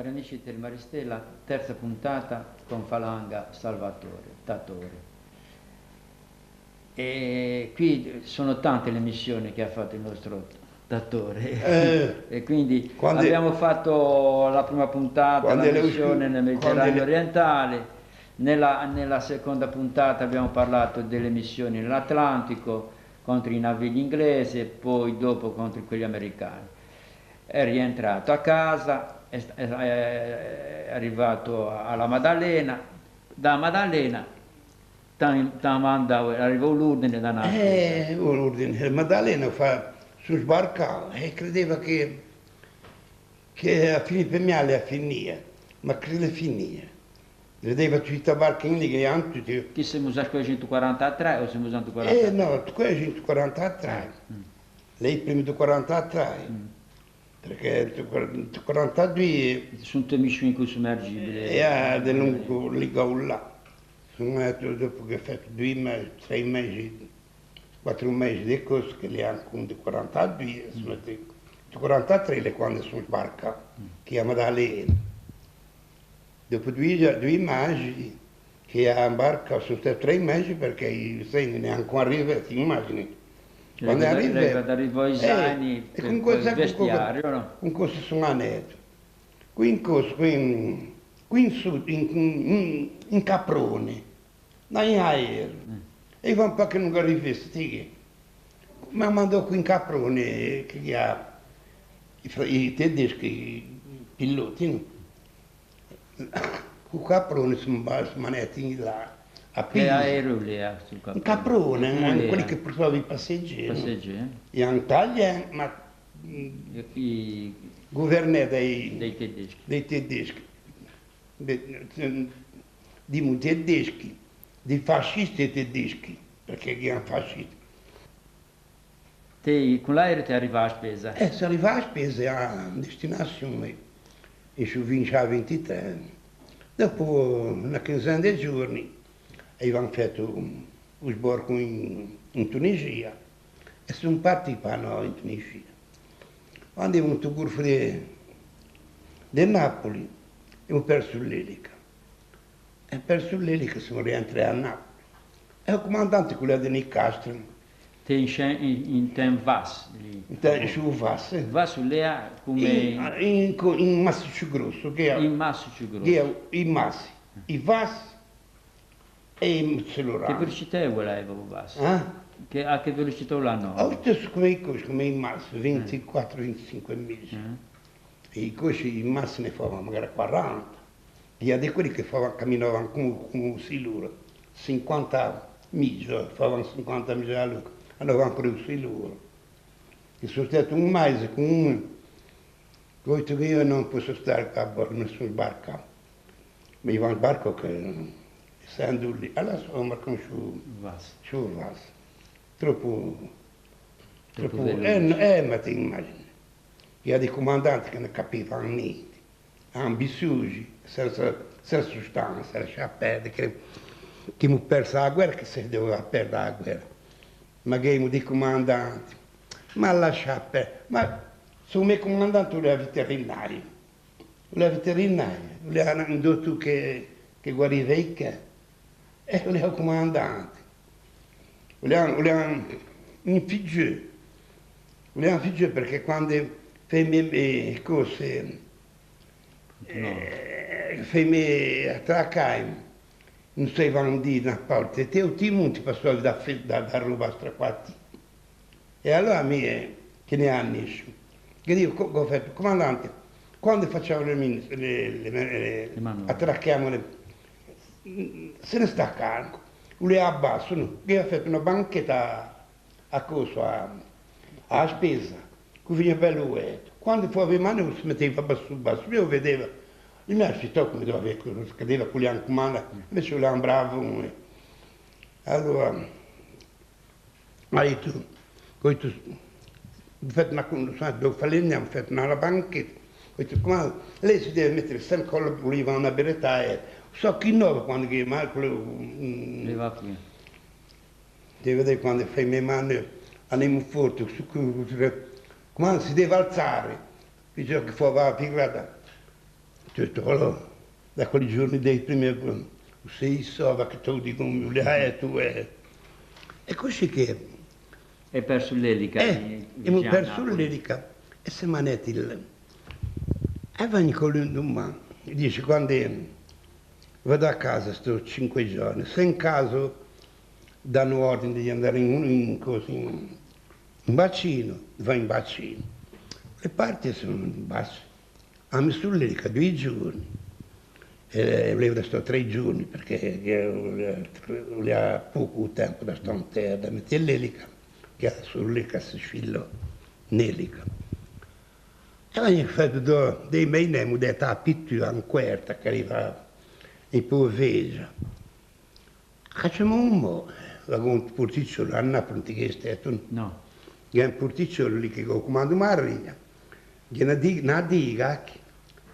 Cari amici del Maristella, terza puntata con Falanga, Salvatore, Tattore. E qui sono tante le missioni che ha fatto il nostro Tattore. E quindi abbiamo fatto la prima puntata, la missione nel Mediterraneo orientale, nella seconda puntata abbiamo parlato delle missioni nell'Atlantico contro i navigli inglesi e poi dopo contro quelli americani. È rientrato a casa, è arrivato alla Maddalena, da Maddalena arrivò l'ordine da Napoli. L'ordine, Maddalena su sbarcava e credeva che a Filippo Miale a finire, ma che le finire. Vedeva tutti i tabacchini che hanno tutti. Chi siamo usati con 143 o siamo usati 43? No, con 143. Lei prima di 43. Perché il 42 sono missioni con sommergibili. E del lungo ligò là. Sono andato dopo che ho fatto 2 mesi, 3 mesi, 4 mesi di corso che li hanno con il 42, il 43 è quando sono sbarcato, che è a Maddalena. Dopo 2 mesi che ha imbarcato, sono stati 3 mesi perché i segni ne hanno ancora arrivati, immagini. Quando arrivò i zaini per il vestiario, no? Con cosa sono andato? Qui in Caprone, in aereo. E va un po' che non arrivasse, ma mandò qui in Caprone, che ha i tedeschi, i piloti, no? Con Caprone sono manetti là. Che aereo lì ha sul Caprone? Un Caprone, quelli che portavano i passeggeri. E in Italia, ma governato dei tedeschi. Di tedeschi, di fascisti tedeschi, perché erano fascisti. Con l'aereo ti arriva a spesa? Si arriva a spesa a destinazione, e ci vince a 23. Dopo una quinzena di giorni avevano fatto un sbarco in Tunisia e sono partiti per noi in Tunisia. Quando abbiamo avuto il golfo di Napoli, abbiamo perso l'elica. E perso l'elica siamo rientrati a Napoli. E il comandante, quello di Nicastro, in Vas lì? Su Vas. Vas lì come... In Masso più grosso. In Masso più grosso. In Massi. I Vas e in Celorano. Che velocità voleva Vas? A che velocità l'hanno? Come i costi, come in Massi, 24-25 miglia. E i costi in Massi ne facevano magari 40. E di quelli che camminavano come siluro, 50 miglia, facevano 50 miglia all'ora. Andavano pure su loro. E sono stato un mese con uno, ho detto che io non posso stare a bordo, nessun sbarco. Ma io al barco che essendo lì, allora sono marcato su Vas. Troppo ma ti immagini. Io ho dei comandanti che non capivano niente, ambiziosi, senza sostanza, lasciare perdere, che mi persa la guerra, che si doveva perdere la guerra. Magari dei comandanti, ma lascia perdere, ma sono miei comandanti voleva veterinario, voleva un dottore che guariva i cani, e voleva comandante, voleva un figlio perché quando fai cose, fai attraccare, non sapevano dire una parte, e te o ti monti passò da roba strapati. E allora che ne hanno nessuno. Che dico, ho fatto, comandante, quando facciamo attracchiamo se ne sta carico, le abbassano, io ho fatto una banchetta a spesa, che veniva bello ueto. Quando fu a mano si metteva basso, io vedevo. Il mio affittò come doveva avere, cadeva con gli comanda, invece voleva bravo. Allora, ho detto, devo fare ho fatto una banchetta, ho detto, lei si deve mettere sempre con la voleva una beretta e so chi nuovo quando che Marco le va qui. Devi vedere quando fai le mani, andiamo forte, come si deve alzare, dice che fa la pirata. Tutto, allora, da quei giorni dei primi, sei so che tu dico, tu è. E così che... E perso l'elica. E perso l'elica e se manetti il... E vanno con l'undumano. Dice, quando vado a casa, sto 5 giorni, se in caso danno ordine di andare in bacino, vai in bacino. Le parti sono in bacino. A me sull'elica 2 giorni. E volevo stare 3 giorni perché ha poco tempo da stare in terra, da mettere l'elica, che sull'elica si sfilò nell'elica. E ogni fatto dei miei nemi detta a pittura in quarta che arriva in Povegia. Facciamo un mo', un porticciolo, a Napoli che è stato. No. C'è un porticciolo lì che comando Maria, c'è una diga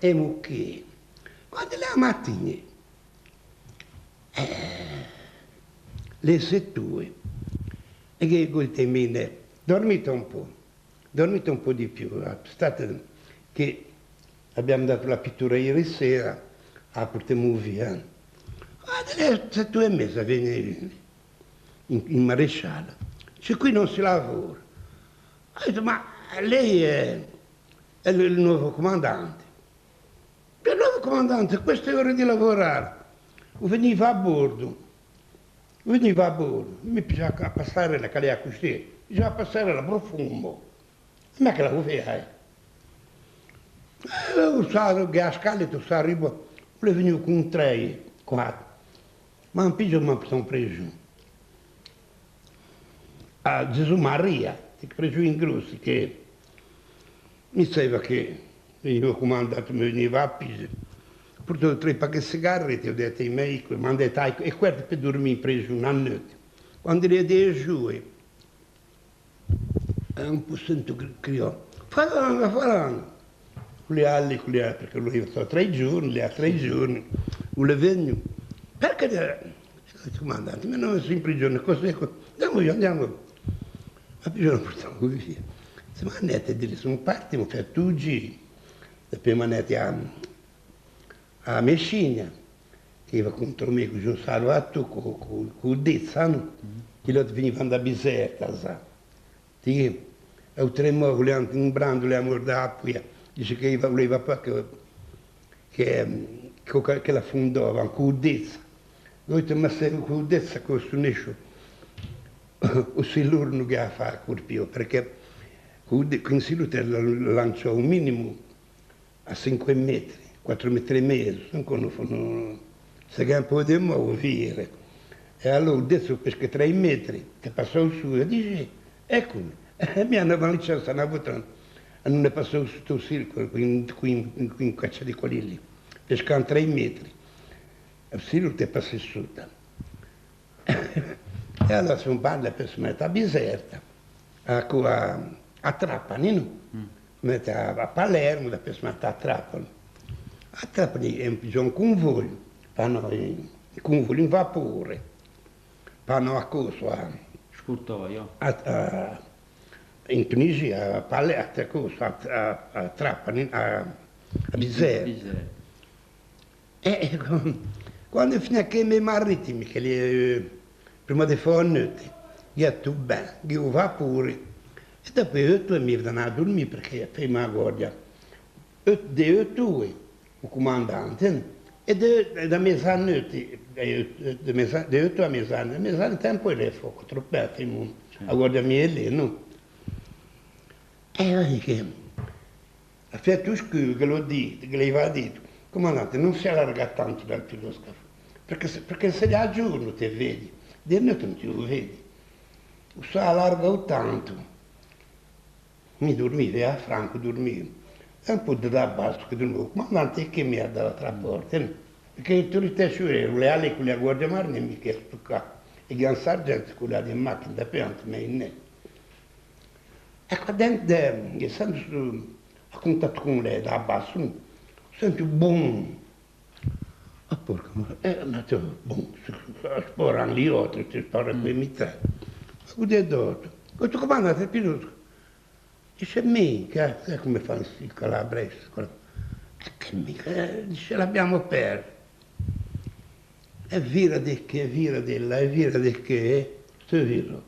e mucchi. Quando la mattina, le 7 e che gulte mine, dormite un po' di più, state che abbiamo dato la pittura ieri sera, portiamo via. Alle 7:30 viene in maresciallo, cioè qui non si lavora. Ho detto, ma lei è il nuovo comandante. Il nuovo comandante, queste ore di lavorare, veniva a bordo, mi piaceva passare la calea così, bisogna passare la profumo, ma che la vuoi usato che a scale tu sai arriva, volevo venire con 3, 4, ma un piglio mi sono preso a Gesù Maria, ti preso in grossi che mi sapeva che veniva comandato, mi veniva a Pisa. Ho portato 3 pacchi di sigarette, ho detto ai miei, mi hanno detto, e questo per dormire preso una notte. Quando li è giù, un po' sento criò, falanga. Culiarli, perché lui aveva stato 3 giorni, le ha 3 giorni, vuole venire. Perché il comandante, ma non sono in prigione, cos'è? Andiamo. Ma più non portiamo via. Se ma andate a dire, sono parti, mi fa tu giri. Dopo andate a Messina, che va contro me, con un salvato, con il Dezzano, che loro venivano da Biserta, sa. E o 3 mesi, volevano un brando, le amor d'acqua, dice che voleva che la fondava, con il Dezza. Ho detto, ma se con il Dezza questo nessuno, o se loro non ha fatto più, perché con Silute lanciò un minimo a 5 metri, 4 metri e mezzo, se che un po' di muovere. E allora adesso pesca 3 metri, che passò su e dice, eccomi, mi hanno licenza una volta, non ne passò su questo circolo, qui in caccia di quelli lì, pescano 3 metri, e Silute passa su. E allora sono parla per si mettere a Biserta, a Trapani, no? Mette a Palermo, per si mettere a Trapani. A Trapani è un convoglio, fanno un convoglio in vapore, fanno a coso, Scurtoio. in Tunisia, a Trapani, a Biserta. E quando fino che i marittimi, che li prima di fare notte, io tu bene, io vapore, e dopo io mi vengono a dormire perché prima la guardia, io il comandante, e da mezzanotte, da 8 a mezzanotte, tempo è fuoco, troppo a guardia mia lì, no? E anche, a fatto scuro che l'ho detto, che lei va detto, comandante, non si allarga tanto dal filoscafo, perché se li aggiorno te vedi. Di notte non ti lo vedi, si allarga tanto. Mi dormivi, a Franco dormivo. E un po' da basso che dormivo, comandante che mi ha dato la porta, perché le autorità erano le ali con la guardia marina mi che spaccato, e il sargento con la di macchina da pianta, ma in ne. E qua dentro, essendo a contatto con lei da basso, sento buon. Ah, porca ma boh, sporano gli altri, ci spara quei mitrali. Ma cosa dopo? Questo comandante più dice me, che come fanno il calabrese? Che mica, dice, l'abbiamo perso. È vira di che, è vira di là, è vira di che, sto vero.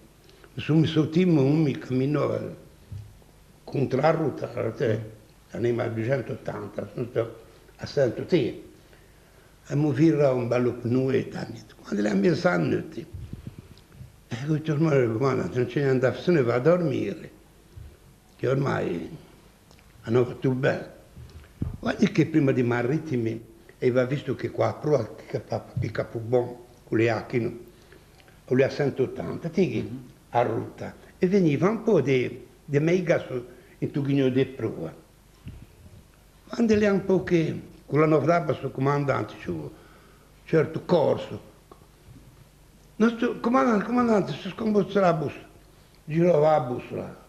Mi sono timone, camminò contro la ruta, andiamo a 280, sono a Santo Te. E mi vira un bello pneu, quando le ha messo a notte. E ho detto, ormai non ce ne andava, se ne va a dormire, che ormai hanno fatto bene. Guarda che prima di Marittimi aveva visto che qua che Capobon, con le Achino, con le a 180, a ruta, e veniva un po' di mega in Tughigno di prova. Quando le un po' che, con la novità sul comandante, su certo corso, il comandante si scombozza la bussola, girava la bussola.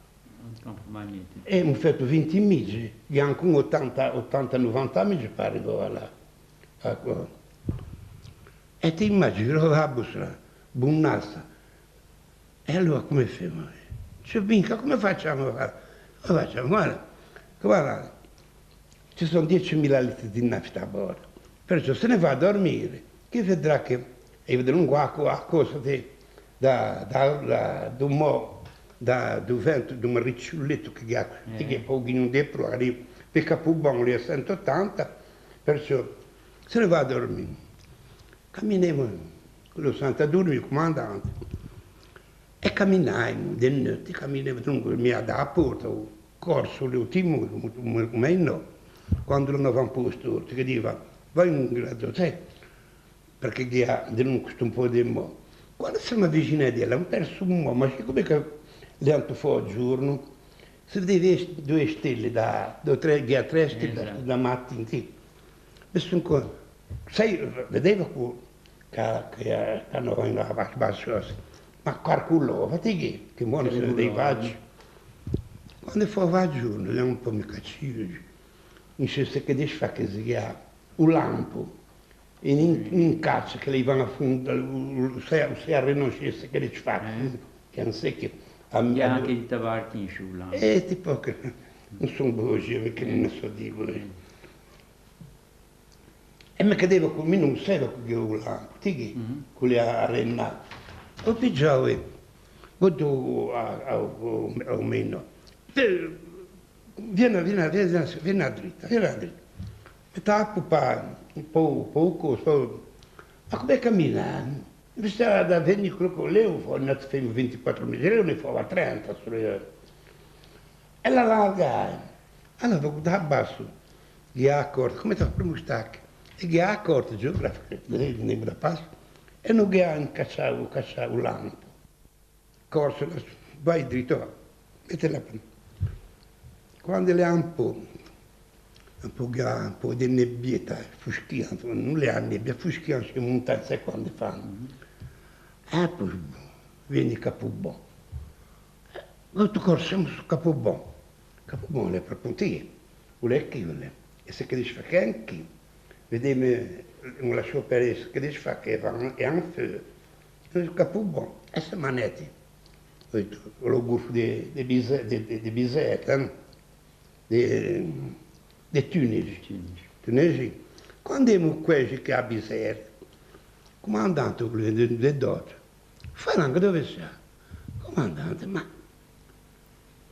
E mi ho fatto 20 mesi, e anche 80-90 mesi per arrivare là. E ti immagini, girava la bussola, buonassa. E allora come facciamo? C'è vinca, come facciamo? Come facciamo? Guarda, ci sono 10.000 litri di nafta a bordo, perciò se ne va a dormire, che vedrà che e vedrà un guaco a cosa da un vento, di un ricciolletto che ha pochino dentro, per Capobon lì a 180, perciò se ne va a dormire. Camminiamo con lo Sant'Adurno, il comandante, e camminavamo di notte, camminavamo dunque, mi ha dato la porta, ho corso le ultime, come no, quando non avevamo posto, che diceva, vai in grado, sai, perché che ha denunciato un po' di mo'. Quando siamo vicini a lei, abbiamo perso un mo', ma come che le hanno fatto il giorno, si vedeva 2 stelle, da 3 stelle da mattina, sì. Sai, vedeva che hanno in basso, ma calcolava, che buono se ne dei vaggi. Quando fa il giorno, le un po' mi caccivo, in senso che dice fa che si chiama, un lampo, in caccia che le vanno a fondere, se a rinoscesse che le fa, che non sai che... E anche di tavarti in giù là. Tipo che non sono bugie, perché non so dire. E mi cadeva con me, non so che io là, con le arena. Ho pigiato, vado a meno. Vieni a dritta. E tappo un po', ma come camminare? Bisogna da venire con lei, ho nato 24 mesi, lei ne fa 30 sulle... E la larga, allora da basso, gli ha accorto, come sta prima stacca, e gli ha accorto geografico, ne da passo, e non gli ha cacciato un lampo. Corso, vai dritto, mettila prima. Quando le ha un po' di nebbietta, fuschiano, non le ha nebbia, fuschiano sulle montagne, sai quando fanno. E poi vieni Capobon. Tutto corsiamo su Capobon. Capobon è per Pontia, vuole chiudere. E se che dice che anche, vediamo, non lascio per che dice che è un feu. E Capobon, e se manetti. Lo gufo di Bizet, di Tunisi. Quando abbiamo questi che a Bizet, comandante del Dodge, Falango dove sia? Comandante, ma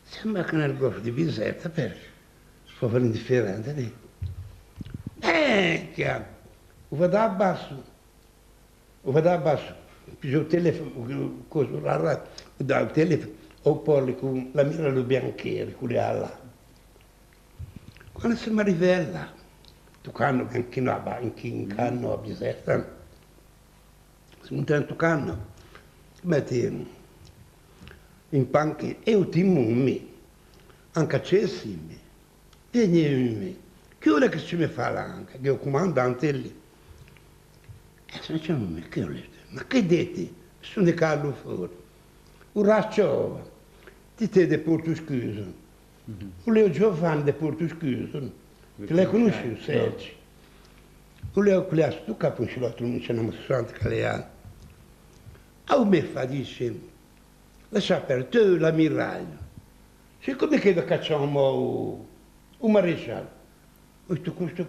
sembra che nel golfo di Bizerta perché fa fare indifferente lì. Chiaro, vado a basso, più il telefono, dal telefono, o poi con la mira lo bianchiere, con le alla. Quando si mi rivela, tu canno anche in canno a Bizerta, se non tanto canno, metti in panchina e io ti mummi, anche accessimi, vieni, che ora che ci mi fa l'anca, che è il comandante lì. E se non c'è un che ho letto, ma che dite? Sono di Carlo fuori, un racciova, ti te di Porto Scuso, un Leo Giovanni di Porto Scuso, che l'hai conosciuto, Sergi. Un Leo che le ha stu capo un cilotto, non c'è una 60 che le ha. A me fa, dice, lascia aperto l'ammiraglio. Siccome che cacciamo un maresciallo, Questo che...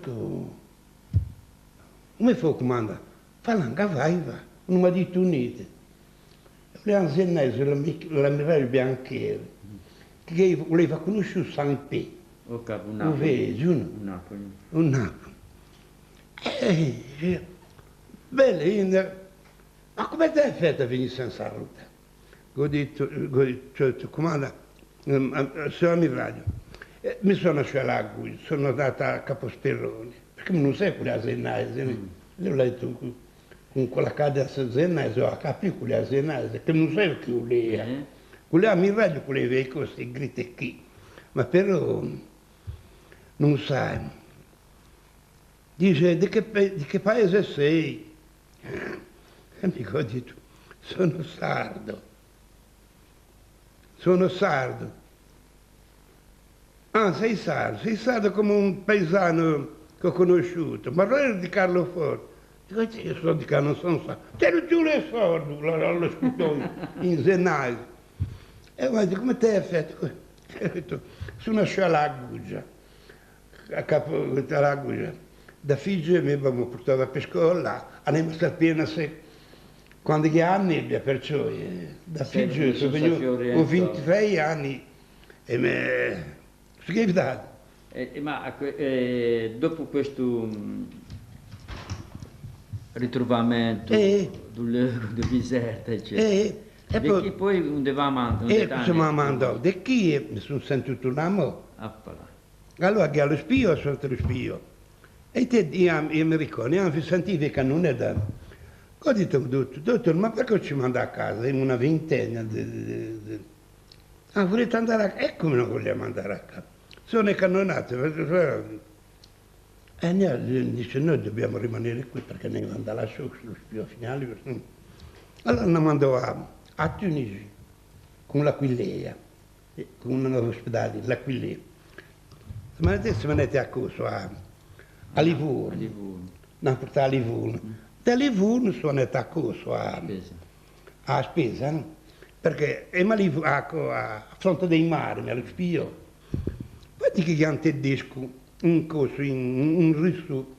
Come fa comanda? Fa l'anca vai, non mi ha detto niente. Le anzianese, l'ammiraglio Biancheri, che voleva conoscere San P. O capo, un Napoli. Un Napoli. Bene, ma come ti hai fatto a venire senza ruta? Ho detto, comanda, sono ammiraglio. Mi sono scialato, sono andata a Caposperroni, perché non sai quelle asennaise, l'ho letto con quella cadenza asennaise, ho capito quelle asennaise, che non sai che voleva. Quelle ammiraglio, quelle vecchie, queste gritte qui, ma però non sai. Dice, di che paese sei? E mi ho detto, sono sardo. Sono sardo. Ah, sei sardo come un paesano che ho conosciuto, ma non ero di Carlo Forte. Dico, io sono di Carlo, non sono sardo. Tieni giù le sordo, lo scudo in zenaio. E mi ha detto, come te hai fatto? Ho detto, sono a Scialaguggia, a capo della Guggia. Da Figi mi abbiamo portato a pescare là, andiamo a Salpiena se quando gli anni nebbia, perciò da Figi sono venuto, ho 23 anni e mi... Dato. Ma dopo questo ritrovamento del deserto, eccetera, e poi andavamo siamo mandato da qui mi sono sentito un amore. Allora che allo spio sono lo spio e io mi ricordo, io mi sentivo che non è da... Ho detto, dottor, ma perché ci manda a casa in una ventenne? Ah, volete andare a casa? E come non vogliamo andare a casa? Sono cannonate, e dice noi dobbiamo rimanere qui perché ne andare lassù sullo spio finale. Allora ne mandò a Tunisi con l'Aquileia, con un ospedale, l'Aquileia. Siamo andati a corso a Livorno, non portato a Livorno. Da Livorno sono andato a corso a Spesa, no? Perché a fronte dei mari, allo spio. Vedi che un tedesco, un coso, un russo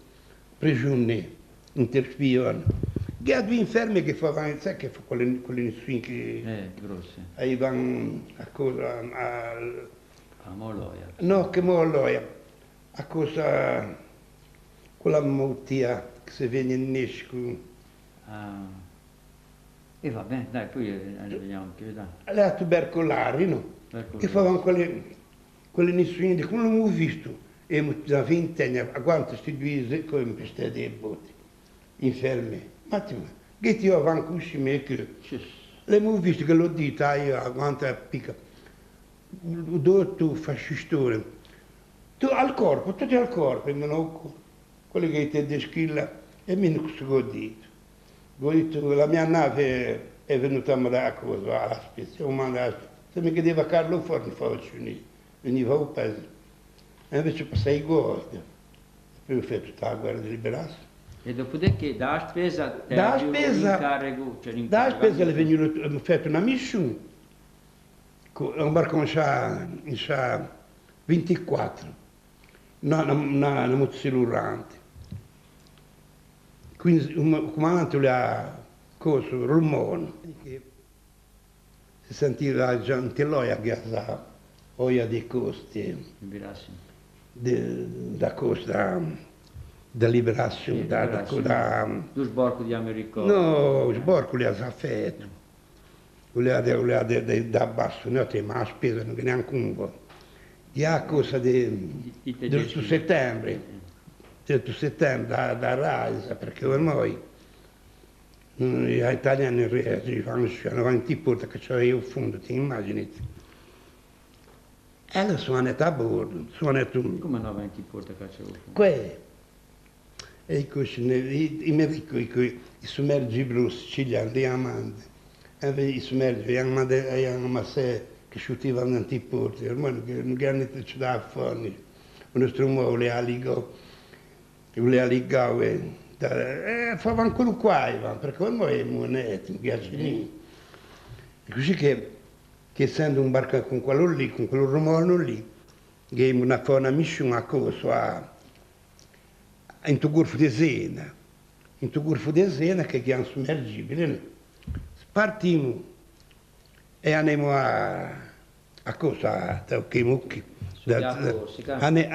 prigioniero, un terspione, che ha due infermi che facevano, sai che fa quelle nessuine che... grosse. Avevano a cosa... A Moloia. No, che Moloia. A cosa... Quella malattia che si viene in nesco. E va bene, dai, poi vediamo più da. La tubercolari, no? Che facevano quelle nessuine, come non ho visto. E da vent'anni, a quanto questi due come queste dei botti, infermi. Ma che ti ho avanti me che... L'abbiamo visto che l'ho detto io, a quanto è picca. Dove tu fascistore? Tu al corpo, tutti al corpo, quelli che ti deschilla, e mi non ho detto. Ho detto, la mia nave è venuta a mandare a cosa, alla spezia, se mi chiedeva Carlo Forte, veniva a paese. E invece passai i guardi, poi ho fatto tutta la guerra di liberazione. E dopodiché da spesa l'incarico, da spesa è venuto, ho fatto una missione, un barco in 24, una motocicletta. Quindi il comandante aveva coso, rumore, che si sentiva la gentilloia che ha oia dei costi, da costa, da liberazione, lo sbarco di America. No, lo sbarco li ha fatto, voleva da basso, non è ma spesa non neanche un po'. Di cosa del settembre. Certo settembre da Raisa, perché ormai gli italiani fanno avanti porta che c'era io in fondo, ti immagini? E allora sono andato a bordo, Come no avanti porta che c'era in fondo? E così, i sommergibili siciliani, li amano, i sommergibili, ma se che sciutivano anti porti, ormai non hanno ci da fare, il nostro uomo le aligo. Voleva ligare, faceva ancora qua, perché ormai è moneta, un piace. Così che essendo un barco con quello lì, con quello romano lì, che una missione a cosa in Tugurfo di Sena. In Tugurfo di Sena, che è un sommergibile, partimmo e andiamo a cosa, a Mucchi. Andiamo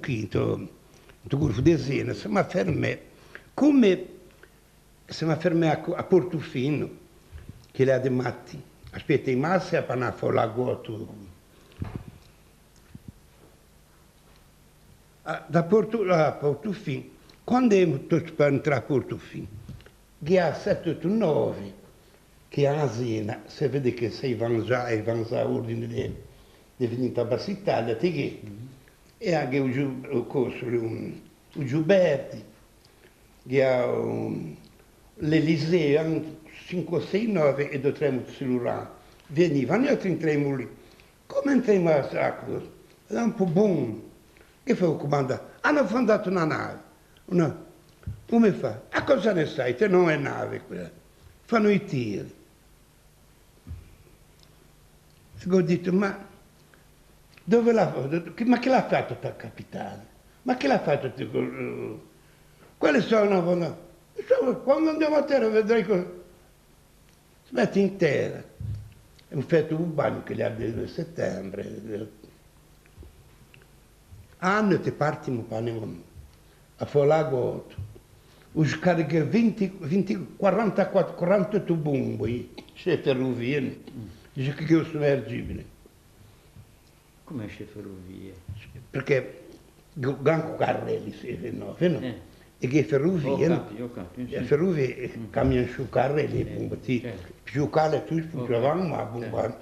qui, in Tugurfo di Sena, siamo fermi, come siamo fermi a Portofino, che è di Matti. Aspetta, in massa e a fare la guoto. Da Portofino, quando è tutto per entrare a Portofino, che ha 7-9, che ha una Sena, si vede che sei vangiato ordine di venire a Bassa Italia, e anche il Giuberti, che ha l'Eliseo, 5-6-9 e dovremmo cellulare. Venivano altri entriamo lì. Come entriamo a Sacro? Era un po' buono. Che fa il comandante? Hanno fondato una nave. Come fa? A cosa ne sai? Te non è nave quella. Fanno i tiri. E ho detto, ma dove ma che l'ha fatto per capitale? Ma che l'ha fatto? Quelle sono... Quando andiamo a terra vedrai cosa... Si mette in terra. Abbiamo fatto un bagno che gli ha del settembre. Anno te partiamo a Folago 8. Us carica 48 bombi, c'è ferrovie, dice che è sommergibile. Come c'è ferrovie? Perché ganco carrelli, no? E che ferrovie, le ferrovie cambiano su carrelli, bombi, più cale tu, più avanti, ma bomba.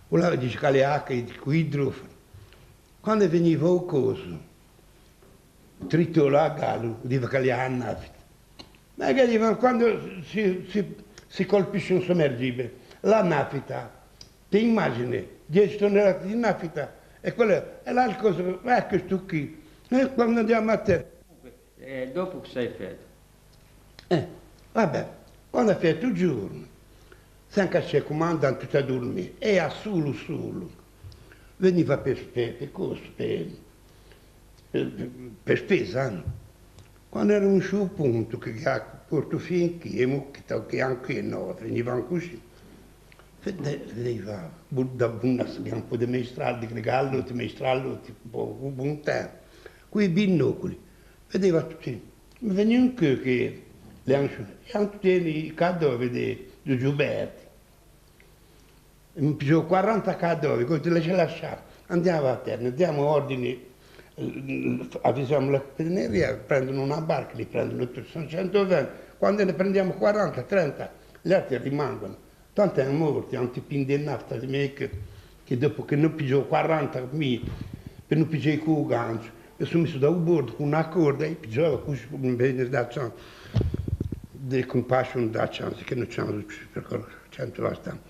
Ora dice che le acque di idrofoni. Quando veniva il coso, tritola a gallo, dice che le ha nafta. Ma che dicono, quando si colpisce un sommergibile, la nafta, ti immagini, 10 tonnellate di nafta, e quella è l'altra cosa, ma che sto qui, noi quando andiamo a terra. Dopo che sei fatto? Vabbè, quando è fatto il giorno, sempre c'è il comandante tutto a dormire, e a solo. Veniva per spesa. No? Quando era un suo punto, che a Portofino, che anche no, venivano così, vedeva un po' di maestralli, di gallo, di maestrallo, tipo un tempo, quei binocoli, vedeva tutti, mi veniva anche che le hanno tutti i cadovi di Giuberti. Mi più 40 cadovi, così le ce lasciamo. Andiamo a terra, diamo ordini, avvisiamo la capitaneria, prendono una barca, li prendono tutti, sono 120. Quando ne prendiamo 40, 30, gli altri rimangono. Tanti hanno morti, hanno tipin di nafta di me che dopo che non pigiò 40 mila, per non pigiare con il gancio, mi sono messo da un bordo con una corda e pigiava così, bene da chance, di compassion da chance, che non c'hanno per 100 bastano.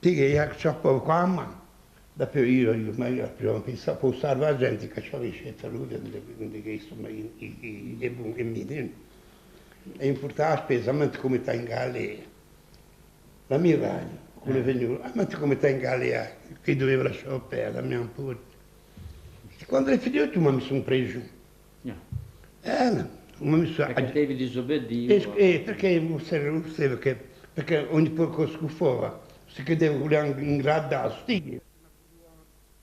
Che c'è poco qua a mano. Dopo io pensavo a salvare la gente che c'aveva i ferrovie, insomma, i mini. E importava la spesa, ma come sta in Galea. La mia ragna, come veniva, ma come sta in Galea, che doveva lasciare perdere, la mia porta. E quando è finito tu mi sono preso. Perché devi disobbedire. Perché ogni poco scuffava. Si chiedeva in grado stighi,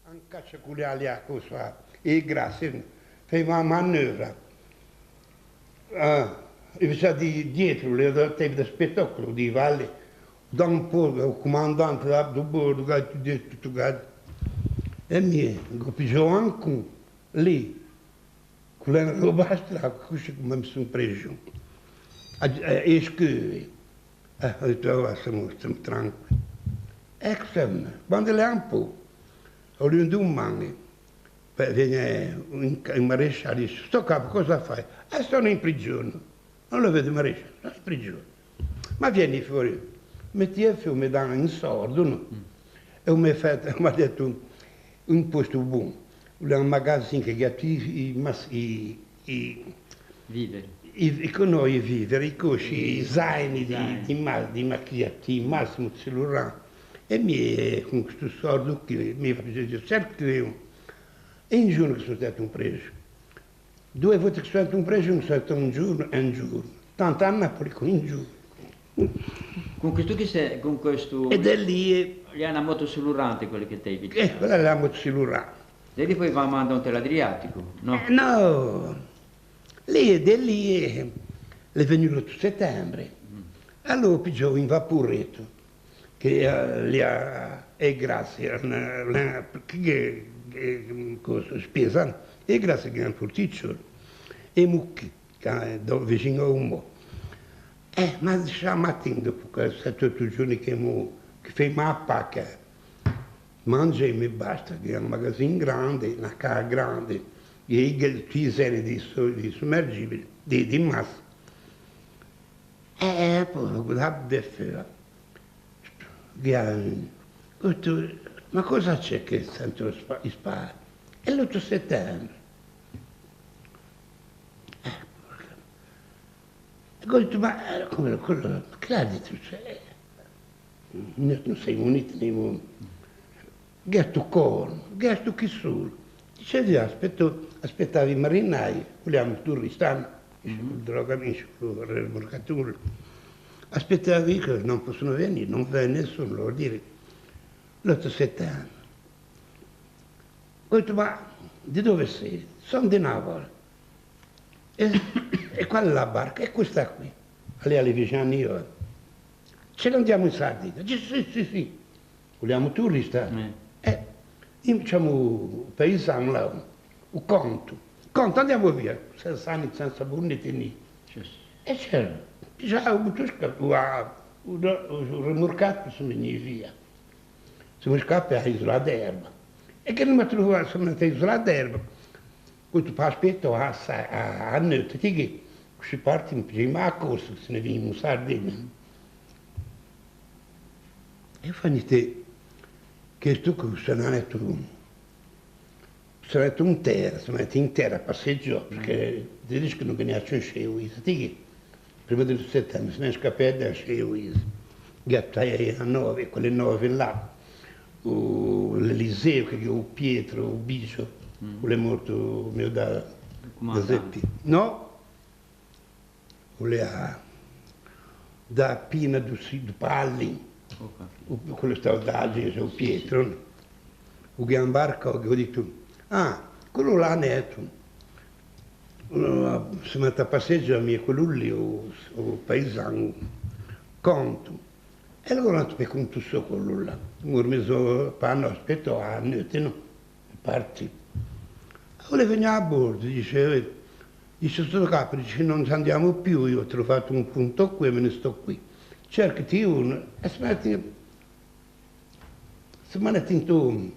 anche caccia con le ali a cosa, e grazie, faceva una manovra. Invece di dietro, le datevi da spettacolo di valle, da un po' il comandante del bordo, tutto e mi pigiò anche lì, con la roba strana, così come mi sono preso. E scrive, ho detto, siamo tranquilli. Ecco, quando le ha un po', ho detto un mano, viene il maresciallo e dice, sto capo cosa fai? Sono in prigione. Non lo vedo il maresciallo, sono in prigione. Ma vieni fuori, metti il fiume, mi danno un sordo, no? E mi ha detto un posto buono, un magazzino che ha tutti i viveri. Con noi i viveri, i cosci, i zaini di macchiati, il massimo cellulare. E con questo sordo che mi faceva certo E un giorno che sono stato un preso. 2 volte che sono stato un preso, sono stato un giorno e un giorno. Tanto a Napoli con un giorno. Con questo... Ed è lì... Gli hanno moto silurante quelli che ti hai visto? Quella è la moto silurante. E poi va a mandare l'Adriatico, no? No, lì è lì, è venuto a settembre. Allora pigliò un vaporetto che lì è grazie che spesa, è grazie che è un porticcio e mucchi vicino a un mo'. Ma diciamo mattina dopo 7-8 giorni che fai una pacca, mangia e mi basta, che è un magazzino grande, una casa grande, e i serie di sommergibili, di massa. Poi guardavo di fila. Ma cosa c'è che sento i spari? È l'8 settembre. Ho detto, ma come quello, che l'ha detto? Cioè, non sei unito nei mondi. Gatto corno, gatto chi solo. Dice, aspettavi i marinai, vogliamo turistani, il drogamici, il remorcatore. Aspettavi che non possono venire, non viene nessuno, lo dire. L'8 settembre. Ho detto, ma di dove sei? Sono di Napoli. E qual è la barca? È questa qui. Lei alle vicine io. Ce ne andiamo in Sardegna? Dice, sì. Vogliamo turista? Diciamo, paesano là, un conto. Conto, andiamo via. Senza anni, senza burnetti lì. E c'era. Già, un rimorcato sono venuti via. Siamo scappati all'isola d'Erba. E che non mi trovato, sono andato all'isola d'Erba. Questo aspetto a notte, che si parte in prima a corsa, se ne viene in Sardegna. E fanno che tu sono andato in terra, passeggio, perché dicono che ne ha un sceo, prima del settembre se ne è scappato da sceo, gattai a 9, quelle 9 là, l'Eliseo, che è o Pietro, o Bicio, quello è morto mio da Zeppi. No, voleva da Pina do Palli, quello stava da Agese, o Pietro, o Gambarca, ho detto, quello là è netto. Sono andato a passeggio a me, quello lì, o paesano, conto. E allora non mi conto su quello là. Mi ho messo panno, aspetto a notte, no? Parti. Allora veniva a bordo, dice, sto capo, dice, non andiamo più, io ho trovato un punto qui e me ne sto qui. Cercati uno, e se me ne tinto,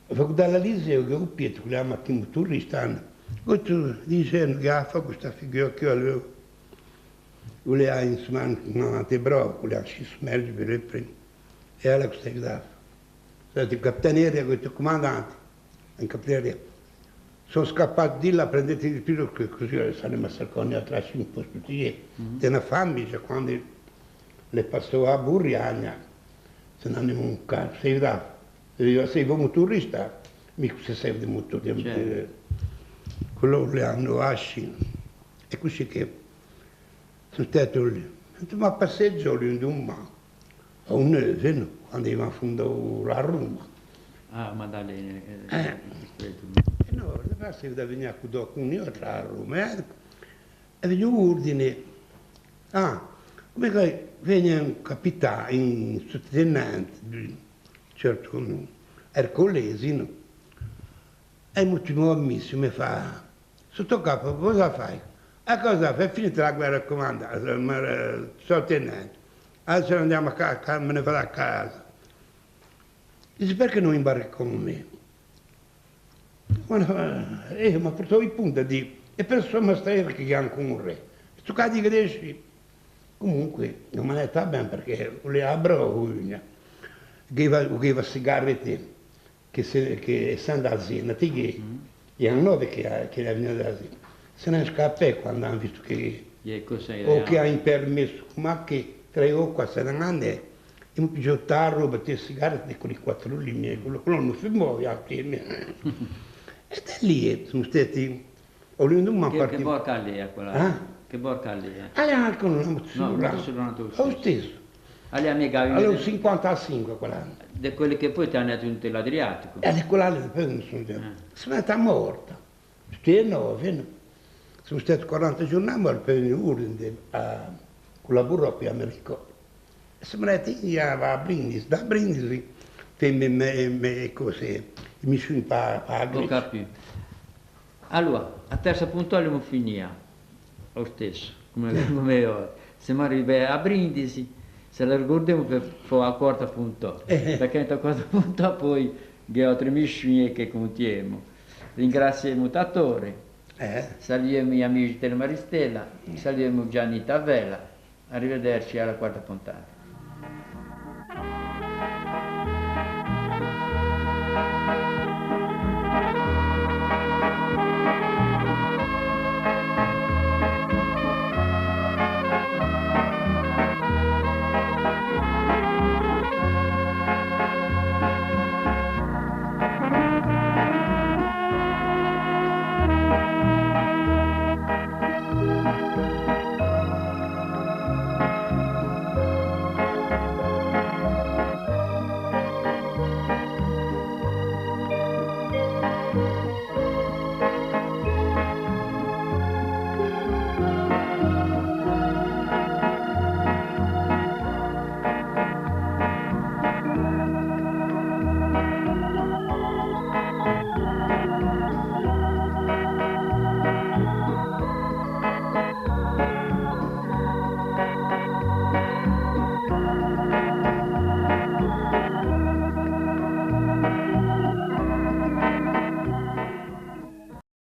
vado dalla Liseo, che ho Pietro, che la macchina turista, questo dice, gaffa questa figura che avevo, voleva insomma, non è bravo, voleva si sommergere per le prime. E allora questa gaffa. Sono stato il capitaneria, questo comandante, in capitaneria. Sono scappato di là, prendete il più, che così saremmo cercati a trarci un po' tutti. È una famiglia, quando le passò a Burriagna, se non andiamo un carro, sei un turista, mica se sei di motore. Quello le hanno asci. E così che sono stato lì. Ma passeggio lì in un mano, a un neve, no? Quando avevamo fondato la Roma. Maddalena. No, le passe da venire con io tra Roma, e veniva un ordine, come che viene un capitano, un sottotenente, certo, Ercolesi, no? E l'ultimo ammesso mi fa, sotto capo, cosa fai? Cosa fai? È finita la guerra comandata, sottotenente. Adesso andiamo a casa, me ne vado a casa. Dice, perché non imbarchi con me? Ma portavo il punto di, e per sua maestra che è anche un re. Sto cazzo che dici, comunque, non me ne sta bene perché le abro, che aveva sigarette, che essendo azienda, che erano 9 che venivano dall'azienda. Se ne scappa quando hanno visto che, o che ha in permesso, ma che 3 o 4 anni, e mi pigliò tarro, batte sigarette con i 4 lì, quello non fermò, E da lì sono stati, che borca lì è quella? Che borca lì è? Allora, non lo stesso. Allora, 55 quell'anno. Di quelli che poi ti hanno aggiunto l'Adriatico. E di quella lì poi non sono già. Sono andata morta. Sono stati 40 giorni a per Urinde a collaborare con l'America. Sono andati a Brindisi, da Brindisi per cose, missioni per la Grecia. Allora, a terza punto abbiamo finito, lo stesso, come ora. Siamo arrivati a Brindisi, se la ricordiamo per fare la quarta punto, perché la quarta punto poi abbiamo altre missioni che contiamo. Ringrazio il mutatore. Salutiamo gli amici della Maristella, salutiamo Gianni Tavella, arrivederci alla quarta puntata.